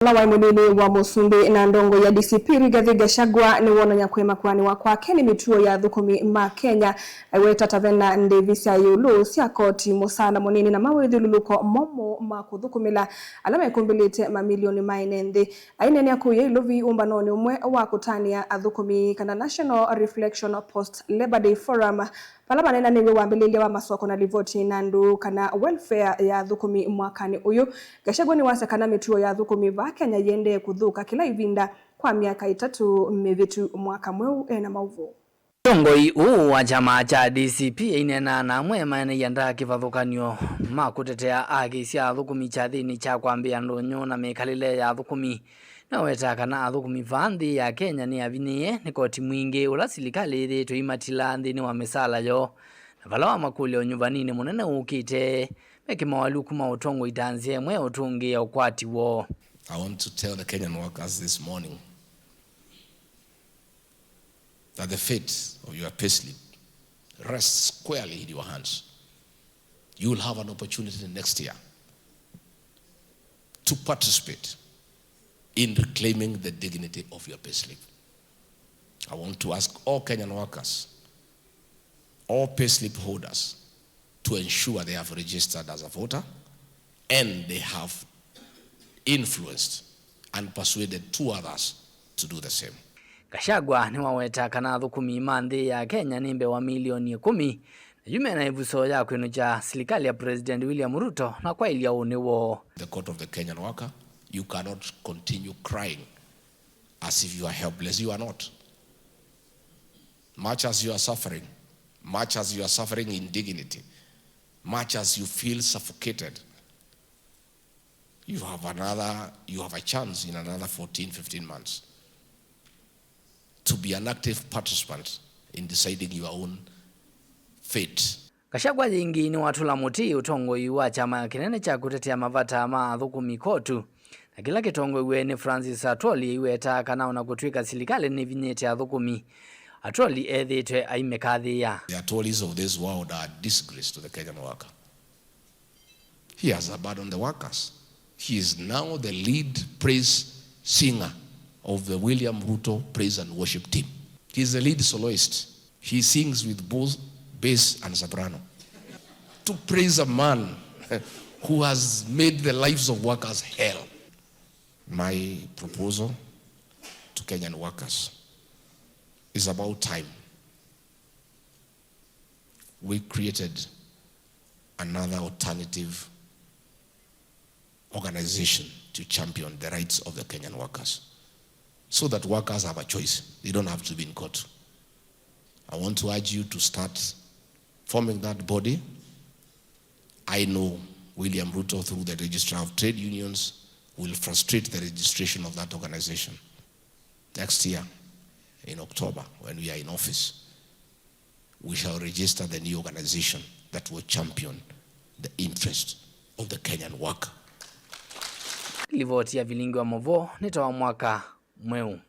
Lawa Munini wa Musumbi na Ndongoi ya DCP Rigathi Gachagua Niwoonania Kuema Kwianiwa Kwake ni Mituo ya Athukumi ma Kenya Aiweta Vena Ndivi Yiulu cia Koti Musaala Munini na Mawithyululuko Momu ma Kuthukumia ala Mekumbilite Mamamilion ma Enenthi ainenia ku Yiulu umbanoni umwe wa kutania Athukumi kana National Reflection Post Labor Day Forum pala manena niwe wambililia wa masoko na livoti nandu kana welfare ya Athukumi mwakani uyu. Gachagua ni wasa kana Mituo ya Athukumi va Kenya yende kuthuka kila ivinda kwa miaka 3 mivitu mwaka mweu na mauvu. Ndongoi wa chama cha DCP inena na mwema ni yanda kivathukanio ma kutetea haki cia Athukumi cha thini cha kwambia ndonyo na mikalile ya Athukumi na weta kana Athukumi vanthi ya Kenya ni avinie ni koti mwingi ula silikali ithitwe imatila nthini wa Misaala yo na vala wa makulio nyuvanini munene ukite Mekimbilite ma Utongoi tanzie mwe utungi ya ukwati wo. I want to tell the Kenyan workers this morning that the fate of your payslip rests squarely in your hands. You will have an opportunity next year to participate in reclaiming the dignity of your payslip. I want to ask all Kenyan workers, all payslip holders, to ensure they have registered as a voter and they have influenced and persuaded 2 others to do the same. Gachagua ni waweta kana Athukumi manthi ya Kenya nimbe wa milioni 10 na yume na ivuso ya kwenuja serikali ya President William Ruto na Kwailya uniwo. The court of the Kenyan worker, you cannot continue crying as if you are helpless. You are not. Much as you are suffering indignity, much as you feel suffocated, you have a chance in another 14-15 months to be an active participant in deciding your own fate. Gachagua yingi ni watula muti Utongoi wa chama kinene cha kutetea mavata ma Athukumi kotu na kila kitongoi we ni Francis Atwoli Aiweta kana na kutwika serikali ni vinyete Athukumi Atwoli ethitwe aimekathia. The Atwolis of this world are disgrace to the Kenyan worker. He has abandoned the workers. He is now the lead praise singer of the William Ruto praise and worship team. He is the lead soloist. He sings with both bass and soprano. To praise a man who has made the lives of workers hell. My proposal to Kenyan workers is about time we created another alternative organization to champion the rights of the Kenyan workers so that workers have a choice. They don't have to be in court. I want to urge you to start forming that body. I know William Ruto, through the Registrar of Trade Unions, will frustrate the registration of that organization. Next year, in October, when we are in office, we shall register the new organization that will champion the interest of the Kenyan worker. Livoti ya vilingi wa movo nitoa mwaka mweu.